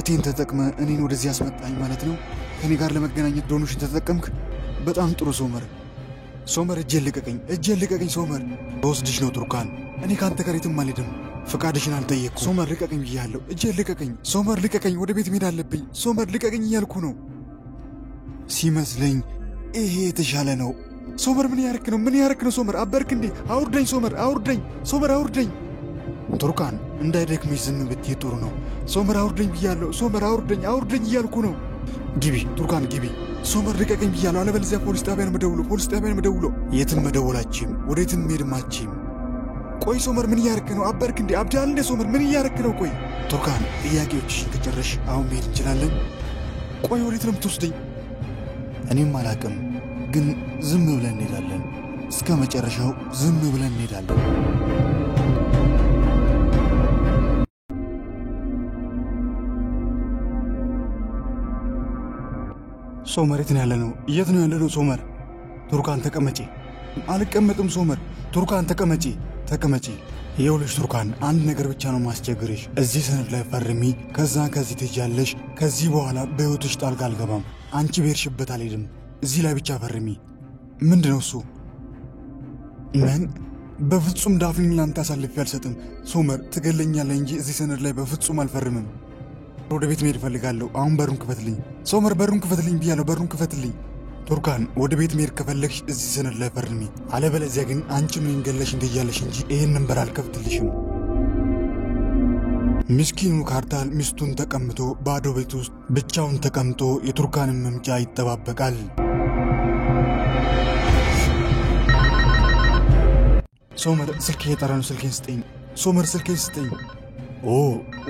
ካርቴን ተጠቅመ እኔን ወደዚህ ያስመጣኝ ማለት ነው ከኔ ጋር ለመገናኘት ዶኖሽን ተጠቀምክ በጣም ጥሩ ሶመር እጄን ልቀቀኝ ሶመር ወስድሽ ነው ቱርካን እኔ ካንተ ጋር የትም አልሄድም ፍቃድሽን አልጠየቅኩም ሶመር ልቀቀኝ ብያለሁ እጄን ልቀቀኝ ሶመር ልቀቀኝ ወደ ቤት መሄድ አለብኝ ሶመር ልቀቀኝ እያልኩ ነው ሲመስለኝ ይሄ የተሻለ ነው ሶመር ምን ያረክ ነው ሶመር አበርክ እንዴ አውርደኝ ሶመር አውርደኝ ቱርካን እንዳይደክምሽ ዝም ብትይ ጥሩ ነው ሶመር አውርደኝ ብያለሁ ሶመር አውርደኝ እያልኩ ነው ግቢ ቱርካን ግቢ ሶመር ልቀቀኝ ብያለሁ አለበለዚያ ፖሊስ ጣቢያን መደውሎ የትም መደወላችም ወዴትም ሄድማችም ቆይ ሶመር ምን ያረክ ነው አበርክ እንዴ አብዳል እንዴ ሶመር ምን ያረክ ነው ቆይ ቱርካን ጥያቄዎችሽን ከጨረሽ አሁን መሄድ እንችላለን ቆይ ወዴት ነው የምትወስደኝ እኔም አላቅም ግን ዝም ብለን እንሄዳለን እስከ መጨረሻው ዝም ብለን እንሄዳለን ሶመር የት ነው ያለነው ሶመር ቱርካን ተቀመጪ አልቀመጥም ሶመር ቱርካን ተቀመጪ ይኸውልሽ ቱርካን አንድ ነገር ብቻ ነው ማስቸግርሽ እዚህ ሰነድ ላይ ፈርሚ ከዚህ ትሄጃለሽ ከዚህ በኋላ በህይወትሽ ጣልቃ አልገባም አንቺ በሄድሽበት አልሄድም እዚህ ላይ ብቻ ፈርሚ ምንድነው እሱ ምን በፍጹም ዳፍኒን ላንተ አሳልፌ አልሰጥም ሶመር ትገለኛለህ እንጂ እዚህ ሰነድ ላይ በፍጹም አልፈርምም ወደ ቤት መሄድ ፈልጋለሁ አሁን በሩን ክፈትልኝ ሶመር በሩን ክፈትልኝ ብያለሁ በሩን ክፈትልኝ ቱርካን ወደ ቤት መሄድ ከፈለግሽ እዚህ ሰነድ ላይ ፈርሚ አለበለዚያ ግን አንቺ ምን ገለሽ እንደያለሽ እንጂ ይሄንን በር አልከፍትልሽም ምስኪኑ ካርታል ሚስቱን ተቀምጦ ባዶ ቤት ውስጥ ብቻውን ተቀምጦ የቱርካንን መምጫ ይጠባበቃል ሶመር ስልክ የጠራ ነው ስልኬን ስጠኝ ሶመር ስልኬን ስጠኝ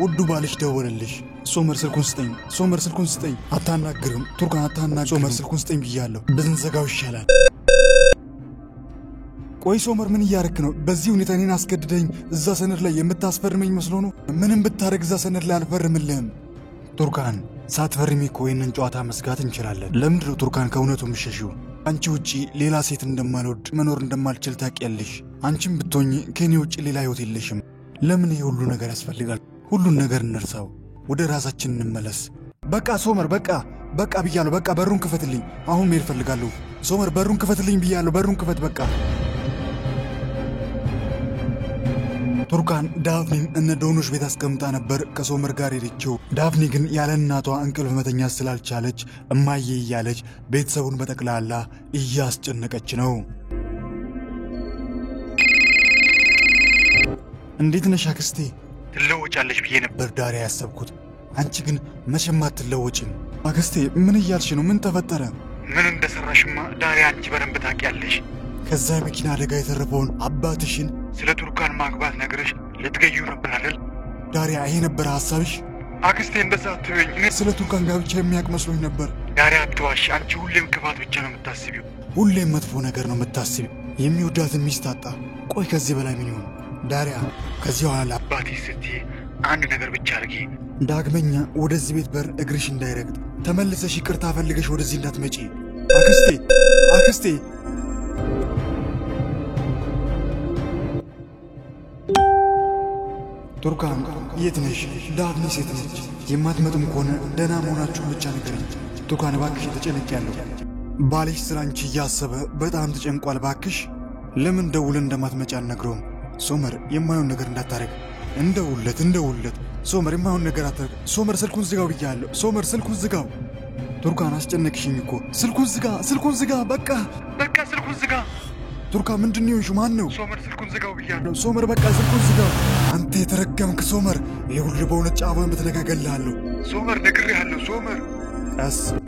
ውዱ ባልሽ ደወለልሽ ሶመር ስልኩን ስጠኝ አታናግርም ቱርካን አታናግርም ሶመር ስልኩን ስጠኝ ብያለሁ ብንዘጋው ይሻላል ቆይ ሶመር ምን ያረክ ነው በዚህ ሁኔታ እኔን አስገድደኝ እዛ ሰነድ ላይ የምታስፈርመኝ መስሎ ነው ምንም ብታረግ እዛ ሰነድ ላይ አልፈርምልህም ቱርካን ሳትፈርሚ እኮ ይህንን ጨዋታ መስጋት እንችላለን ለምንድነው ቱርካን ከእውነቱ የምትሸሺው አንቺ ውጪ ሌላ ሴት እንደማልወድ መኖር እንደማልችል ታውቂያለሽ አንቺም ብትሆኚ ከኔ ውጪ ሌላ ህይወት የለሽም ለምን ይሄ ሁሉ ነገር ያስፈልጋል ሁሉን ነገር እንርሳው ወደ ራሳችን እንመለስ በቃ ሶመር በቃ ብያለሁ በቃ በሩን ክፈትልኝ አሁን መሄድ ፈልጋለሁ ሶመር በሩን ክፈትልኝ ብያለሁ በሩን ክፈት በቃ ቱርካን ዳፍኒን እነ ዶኖሽ ቤት አስቀምጣ ነበር ከሶመር ጋር ሄደችው ዳፍኒ ግን ያለ እናቷ እንቅልፍ መተኛት ስላልቻለች እማዬ እያለች ቤተሰቡን በጠቅላላ እያስጨነቀች ነው እንዴት ነሽ አክስቴ ትለወጫለሽ ብዬ ነበር ዳሪያ ያሰብኩት አንቺ ግን መቼም አትለወጪም አክስቴ ምን እያልሽ ነው ምን ተፈጠረ ምን እንደሰራሽማ ዳሪያ አንቺ በደንብ ታውቂያለሽ ከዛ መኪና አደጋ የተረፈውን አባትሽን ስለ ቱርካን ማግባት ነገርሽ ልትገዩ ነበር አይደል ዳሪያ ይሄ ነበር ሐሳብሽ አክስቴ እንደዛ አትበይኝ እኔ ስለ ቱርካን ጋብቻ የሚያውቅ መስሎኝ ነበር ዳሪያ አትዋሽ አንቺ ሁሌም ክፋት ብቻ ነው የምታስቢው ሁሌም መጥፎ ነገር ነው የምታስቢው የሚወዳትን ሚስት አጣ ቆይ ከዚህ በላይ ምን ይሆን ዳሪያ ከዚህ በኋላ አባቴ ስትይ አንድ ነገር ብቻ አድርጊ ዳግመኛ ወደዚህ ቤት በር እግርሽ እንዳይረግጥ ተመልሰሽ ይቅርታ ፈልገሽ ወደዚህ እንዳትመጪ አክስቴ ቱርካን የት ነሽ ዳፍኒ ሴት ነች የማትመጡም ከሆነ ደህና መሆናችሁን ብቻ ንገሪኝ ቱርካን እባክሽ ተጨንቄያለሁ ባልሽ ስላንቺ እያሰበ በጣም ተጨንቋል እባክሽ ለምን ደውለን እንደማትመጪ አልነግረውም ሶመር የማይሆን ነገር እንዳታረግ እንደውለት ሶመር የማይሆን ነገር አታረግ ሶመር ስልኩን ዝጋው ብያለሁ ሶመር ስልኩን ዝጋው ቱርካን አስጨነቅሽኝ እኮ ስልኩን ዝጋ በቃ ስልኩን ዝጋ ቱርካን ምንድነው ይሁንሽ ማን ነው ሶመር ስልኩን ዝጋው ብያለሁ ሶመር በቃ ስልኩን ዝጋው አንተ የተረገምክ ሶመር ይሁን በእውነት ጫፋን በተነጋገላለሁ ሶመር ነግሬሃለሁ ሶመር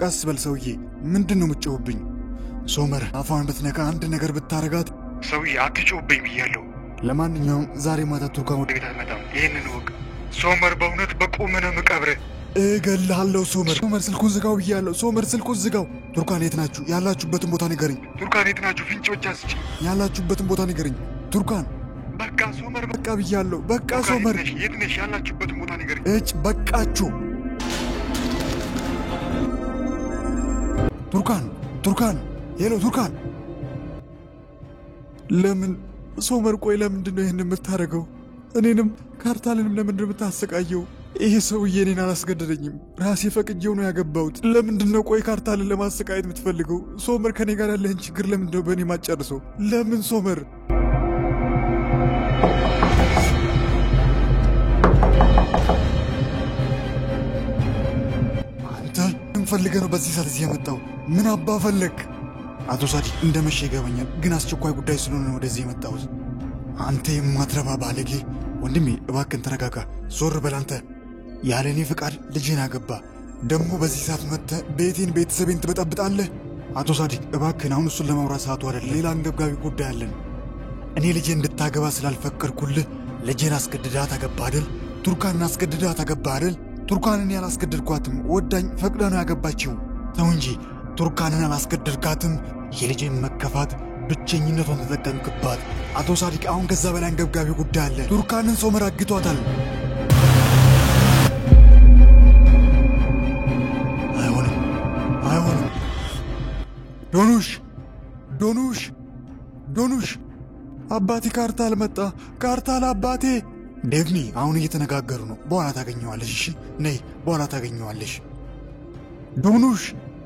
ቀስ በል ሰውዬ ምንድነው የምትጮህብኝ ሶመር አፋን በተነካ አንድ ነገር ብታረጋት ሰውዬ አትጮህብኝ ብያለሁ ለማንኛውም ዛሬ ማታ ቱርካን ወደ ቤት አትመጣም ይሄንን ወቅ ሶመር በእውነት በቆመነ መቃብር እገልሃለሁ ሶመር ስልኩን ዝጋው ብያለሁ ሶመር ስልኩን ዝጋው ቱርካን የት ናችሁ ያላችሁበትን ቦታ ንገረኝ ቱርካን የት ናችሁ ፍንጮች አስጪ ያላችሁበትን ቦታ ንገረኝ ቱርካን በቃ ሶመር በቃ ብያለሁ በቃ ሶመር የት ነሽ ያላችሁበትን ቦታ ንገረኝ በቃችሁ ቱርካን ሄሎ ቱርካን ለምን ሶመር ቆይ ለምንድነው ይሄን የምታረገው እኔንም ካርታልንም ለምንድነው የምታሰቃየው ይሄ ሰውዬ እኔን አላስገደደኝም። ራሴ ፈቅጄው ነው ያገባሁት። ለምንድነው ቆይ ካርታልን ለማሰቃየት የምትፈልገው? ሶመር ከኔ ጋር ያለህን ችግር ለምንድነው በእኔ ማጨርሰው? ለምን ሶመር? አንተ ምን ፈልገህ ነው በዚህ ሰዓት እዚህ የመጣው? ምን አባ ፈለግ? አቶ ሳዲቅ እንደመሸ ይገባኛል፣ ግን አስቸኳይ ጉዳይ ስለሆነ ነው ወደዚህ የመጣሁት። አንተ የማትረባ ባለጌ! ወንድሜ እባክህን ተረጋጋ። ዞር በል አንተ። ያለኔ ፍቃድ ልጄን አገባ። ደግሞ በዚህ ሰዓት መጥተህ ቤቴን ቤተሰቤን ትበጠብጣለህ? አቶ ሳዲቅ እባክህን አሁን እሱን ለማውራት ሰዓቱ አይደለም። ሌላ አንገብጋቢ ጉዳይ አለን። እኔ ልጄን እንድታገባ ስላልፈቀድኩልህ ልጄን አስገድዳት አገባ አይደል? ቱርካንን አስገድዳት አገባ አይደል? ቱርካንን ያላስገድድኳትም ወዳኝ ፈቅዳ ነው ያገባችው። ተው እንጂ ቱርካንን አላስገድድካትም። የልጄን መከፋት ብቸኝነቷን ተጠቀምክባት። አቶ ሳዲቅ አሁን ከዛ በላይ አንገብጋቢ ጉዳይ አለ። ቱርካንን ሶመር አግቷታል። አይሆንም። ዶኑሽ አባቴ ካርታል መጣ። ካርታል አባቴ። ዴቭኒ አሁን እየተነጋገሩ ነው። በኋላ ታገኘዋለሽ። እሺ ነይ፣ በኋላ ታገኘዋለሽ።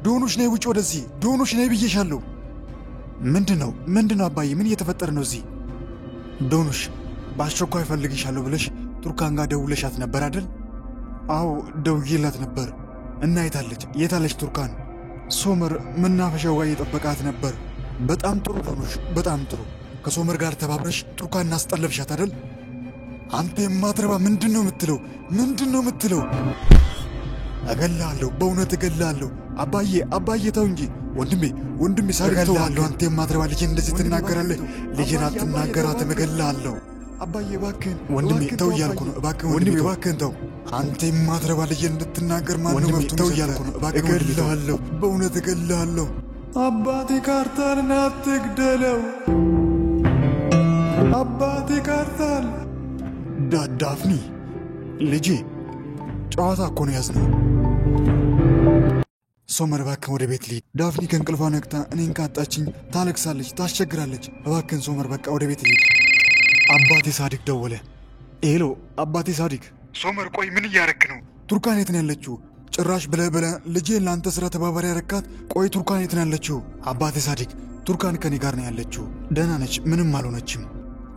ዶኑሽ ነይ፣ ውጭ ወደዚህ። ዶኑሽ ነይ ብዬሻለሁ። ምንድነው አባዬ? ምን እየተፈጠረ ነው እዚህ? ዶኑሽ በአስቸኳይ ፈልግሻለሁ ብለሽ ቱርካን ጋር ደውለሻት ነበር አይደል? አዎ ደውዬላት ነበር። እና የታለች ቱርካን? ሶመር መናፈሻው ጋር እየጠበቃት ነበር። በጣም ጥሩ ዶኑሽ፣ በጣም ጥሩ። ከሶመር ጋር ተባብረሽ ቱርካን አስጠለፍሻት አይደል? አንተ የማትረባ ምንድነው የምትለው? እገልሃለሁ፣ በእውነት እገልሃለሁ። አባዬ ተው እንጂ ወንድሜ ሳዲቅ ተው። አንተ የማትረባ ልጄን እንደዚህ ትናገራለህ? ልጄን አትናገራትም፣ እገልሃለሁ። አባዬ እባክህን ወንድሜ ተው እያልኩ ነው። ወንድሜ እባክህን ተው። አንተ የማትረባ ልጄን እንድትናገር ማነው መብቱ? ተው እያልኩ ነው። እገልሃለሁ፣ በእውነት እገልሃለሁ። አባቴ ካርታልን አትግደለው። አባቴ ካርታል። ዳፍኒ ልጄ ጨዋታ እኮ ነው ያዝነው። ሶመር እባክህን ወደ ቤት ልሂድ። ዳፍኒ ከእንቅልፏ ነቅታ እኔን ካጣችኝ ታለቅሳለች፣ ታስቸግራለች። እባክህን ሶመር በቃ ወደ ቤት ልሂድ። አባቴ ሳዲቅ ደወለ። ሄሎ አባቴ ሳዲቅ። ሶመር ቆይ ምን እያረክ ነው? ቱርካን የት ነው ያለችው? ጭራሽ ብለህ ልጄን ለአንተ ስራ ተባባሪ ያረካት። ቆይ ቱርካን የት ነው ያለችው? አባቴ ሳዲቅ ቱርካን ከኔ ጋር ነው ያለችው። ደህና ነች፣ ምንም አልሆነችም።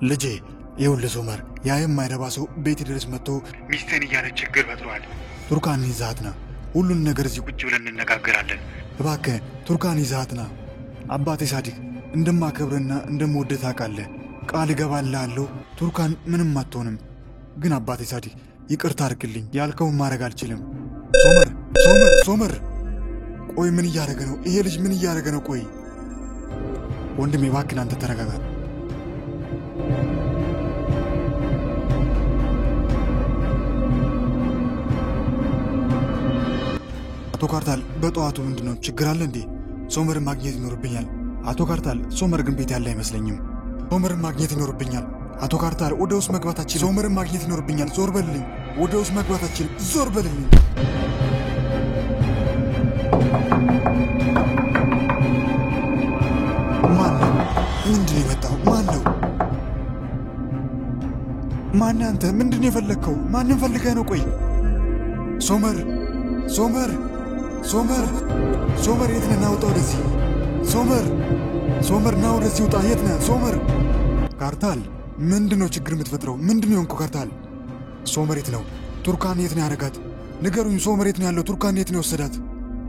ልጄ ይኸውልህ ሶመር፣ ያ የማይረባ ሰው ቤት ድረስ መጥቶ ሚስቴን እያለ ችግር ፈጥሯል። ቱርካን ይዛት ና፣ ሁሉን ነገር እዚህ ቁጭ ብለን እንነጋገራለን። እባክህ ቱርካን ይዛት ና። አባቴ ሳዲቅ እንደማከብርና እንደምወድህ ታውቃለህ። ቃል እገባልሃለሁ ቱርካን ምንም አትሆንም። ግን አባቴ ሳዲቅ ይቅርታ አድርግልኝ፣ ያልከውን ማድረግ አልችልም። ሶመር ቆይ ምን እያደረገ ነው? ይሄ ልጅ ምን እያደረገ ነው? ቆይ ወንድሜ እባክህን አንተ ተረጋጋ። አቶ ካርታል በጠዋቱ ምንድነው ችግር አለ እንዴ? ሶመርን ማግኘት ይኖርብኛል። አቶ ካርታል ሶመር ግን ቤት ያለ አይመስለኝም። ሶመርን ማግኘት ይኖርብኛል። አቶ ካርታል ወደ ውስጥ መግባታችን። ሶመርን ማግኘት ይኖርብኛል። ዞር በልልኝ። ወደ ውስጥ መግባታችን። ዞር በልልኝ። ማነው? ምንድነው የመጣው? ማን አንተ? ምንድነው የፈለግከው? ማንን ፈልገህ ነው? ቆይ ሶመር የት ነህ? ና ውጣ ወደዚህ። ሶመር ና ወደዚህ ውጣ። የት ነህ ሶመር? ካርታል ምንድነው ችግር የምትፈጥረው? ምንድነው የሆንከው ካርታል? ሶመር የት ነው? ቱርካን የት ነው ያደረጋት? ንገሩኝ። ሶመር የት ነው ያለው? ቱርካን የት ነው የወሰዳት?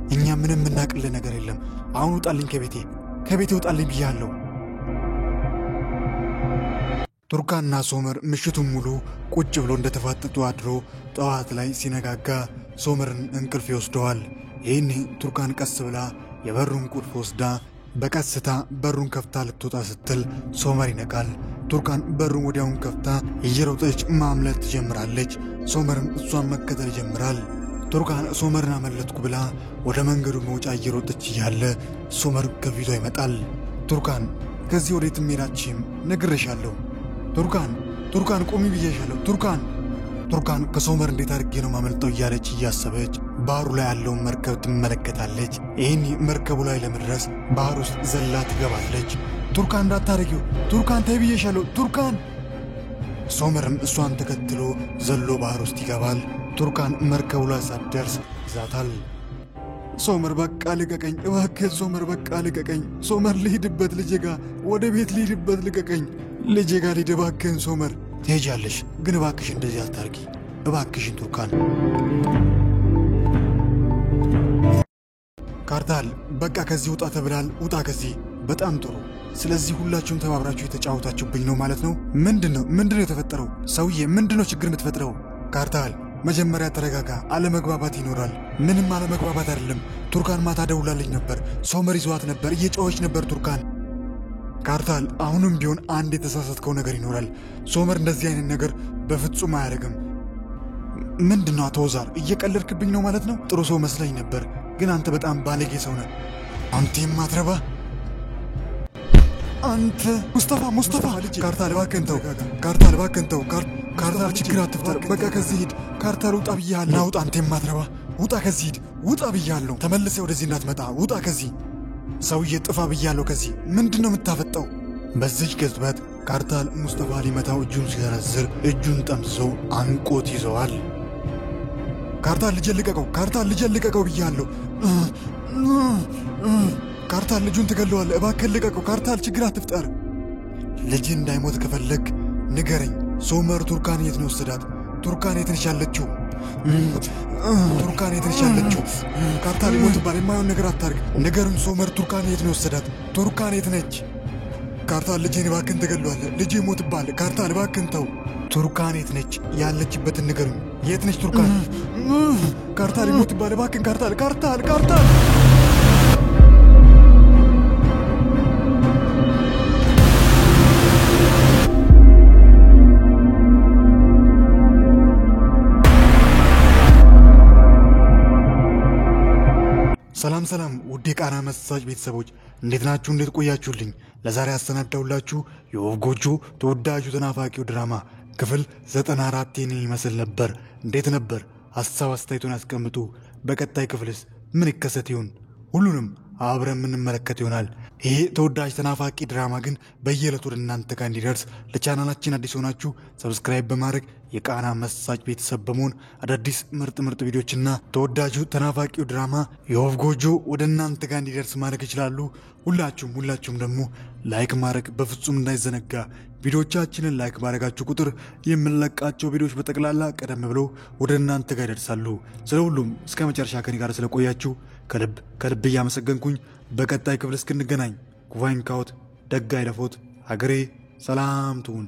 እኛ ምንም የምናቅልህ ነገር የለም። አሁን ውጣልኝ ከቤቴ ውጣልኝ ብያለሁ። ቱርካንና ሶመር ምሽቱን ሙሉ ቁጭ ብሎ እንደተፋጠጡ አድሮ ጠዋት ላይ ሲነጋጋ ሶመርን እንቅልፍ ይወስደዋል። ይህኔ ቱርካን ቀስ ብላ የበሩን ቁልፍ ወስዳ በቀስታ በሩን ከፍታ ልትወጣ ስትል ሶመር ይነቃል። ቱርካን በሩን ወዲያውን ከፍታ እየሮጠች ማምለጥ ትጀምራለች። ሶመርም እሷን መከተል ይጀምራል። ቱርካን ሶመርን አመለጥኩ ብላ ወደ መንገዱ መውጫ እየሮጠች እያለ ሶመር ከፊቷ ይመጣል። ቱርካን ከዚህ ወዴትም ሄዳችም ነግሬሻለሁ። ቱርካን ቆሚ ብዬሻለሁ። ቱርካን ከሶመር እንዴት አድርጌ ነው ማመልጠው እያለች እያሰበች ባህሩ ላይ ያለውን መርከብ ትመለከታለች። ይህን መርከቡ ላይ ለመድረስ ባህር ውስጥ ዘላ ትገባለች። ቱርካን እንዳታረጊው፣ ቱርካን ተይ ብዬሻለሁ። ቱርካን ሶመርም እሷን ተከትሎ ዘሎ ባህር ውስጥ ይገባል። ቱርካን መርከቡ ላይ ሳትደርስ ይዛታል። ሶመር በቃ ልቀቀኝ እባክህ፣ ሶመር በቃ ልቀቀኝ፣ ሶመር ልሂድበት ልጄ ጋር፣ ወደ ቤት ልሂድበት፣ ልቀቀኝ፣ ልጄ ጋር ልሂድ እባክህን ሶመር። ትሄጃለሽ ግን እባክሽ እንደዚህ አታርጊ እባክሽን ቱርካን። ካርታል በቃ ከዚህ ውጣ ተብላል፣ ውጣ ከዚህ። በጣም ጥሩ። ስለዚህ ሁላችሁም ተባብራችሁ የተጫወታችሁብኝ ነው ማለት ነው? ምንድነው የተፈጠረው? ሰውዬ ምንድነው ችግር የምትፈጥረው? ካርታል መጀመሪያ ተረጋጋ። አለመግባባት ይኖራል። ምንም አለመግባባት አይደለም። ቱርካን ማታ ደውላልኝ ነበር። ሶመር ይዟት ነበር፣ እየጮኸች ነበር ቱርካን። ካርታል አሁንም ቢሆን አንድ የተሳሳትከው ነገር ይኖራል። ሶመር እንደዚህ አይነት ነገር በፍጹም አያደርግም። ምንድነው አቶ ዛር እየቀለድክብኝ ነው ማለት ነው? ጥሩ ሰው መስለኝ ነበር፣ ግን አንተ በጣም ባለጌ ሰው ነህ። አንተ የማትረባ አንተ ሙስጠፋ ልጅ። ካርታል እባክህን ተው፣ ካርታል እባክህን ተው። ካርታል ችግር አትፍጠር፣ በቃ ከዚህ ሂድ። ካርታል ውጣ ብያለሁ። ናውጣ አንተ የማትረባ ውጣ ከዚህ ሂድ፣ ውጣ ብያለሁ። ተመልሰህ ወደዚህ እንዳትመጣ፣ ውጣ ከዚህ። ሰውዬ ጥፋ ብያለሁ ከዚህ። ምንድነው የምታፈጠው? በዚህ ቅጽበት ካርታል ሙስጠፋ ሊመታው እጁን ሲሰነዝር እጁን ጠምዝዞ አንቆት ይዘዋል። ካርታል ልጄን ልቀቀው፣ ካርታል ልጄን ልቀቀው ብያለሁ። ካርታል ልጁን ትገለዋለህ፣ እባክህን ልቀቀው። ካርታል ችግር አትፍጠር። ልጅ እንዳይሞት ከፈለግ ንገረኝ። ሶመር ቱርካን የት ነው ወሰዳት? ቱርካን የት ነች ያለችው? ቱርካን የት ነች ያለችው? ካርታል ይሞትባል፣ የማይሆን ነገር አታርግ። ንገሩኝ፣ ሶመር ቱርካን የት ነው ወሰዳት? ቱርካን የት ነች? ካርታል ልጄን እባክህን ትገለዋለህ፣ ልጄ ይሞትባል። ካርታል እባክህን ተው። ቱርካን የት ነች? ያለችበትን ንገሩኝ። የት ነች ቱርካን? ካርታል ይሞትባል፣ እባክህን ካርታል። ሰላም ውድ የቃና መሳጭ ቤተሰቦች እንዴት ናችሁ? እንዴት ቆያችሁልኝ? ለዛሬ ያሰናዳሁላችሁ የወፍ ጎጆ ተወዳጁ ተናፋቂው ድራማ ክፍል 94 ይመስል ነበር። እንዴት ነበር? ሐሳብ አስተያየቱን ያስቀምጡ። በቀጣይ ክፍልስ ምን ይከሰት ይሆን? ሁሉንም አብረን የምንመለከት ይሆናል። ይሄ ተወዳጅ ተናፋቂ ድራማ ግን በየዕለቱ ወደ እናንተ ጋር እንዲደርስ ለቻናላችን አዲስ ሆናችሁ ሰብስክራይብ በማድረግ የቃና መሳጭ ቤተሰብ በመሆን አዳዲስ ምርጥ ቪዲዮችና ተወዳጁ ተናፋቂው ድራማ የወፍ ጎጆ ወደ እናንተ ጋር እንዲደርስ ማድረግ ይችላሉ። ሁላችሁም ደግሞ ላይክ ማድረግ በፍጹም እንዳይዘነጋ። ቪዲዮቻችንን ላይክ ማድረጋችሁ ቁጥር የምንለቃቸው ቪዲዮዎች በጠቅላላ ቀደም ብለው ወደ እናንተ ጋር ይደርሳሉ። ስለሁሉም እስከ መጨረሻ ከኔ ጋር ስለቆያችሁ ከልብ እያመሰገንኩኝ በቀጣይ ክፍል እስክንገናኝ ኩቫይን ካውት ደጋ ይለፎት ሀገሬ ሰላም ትሁን።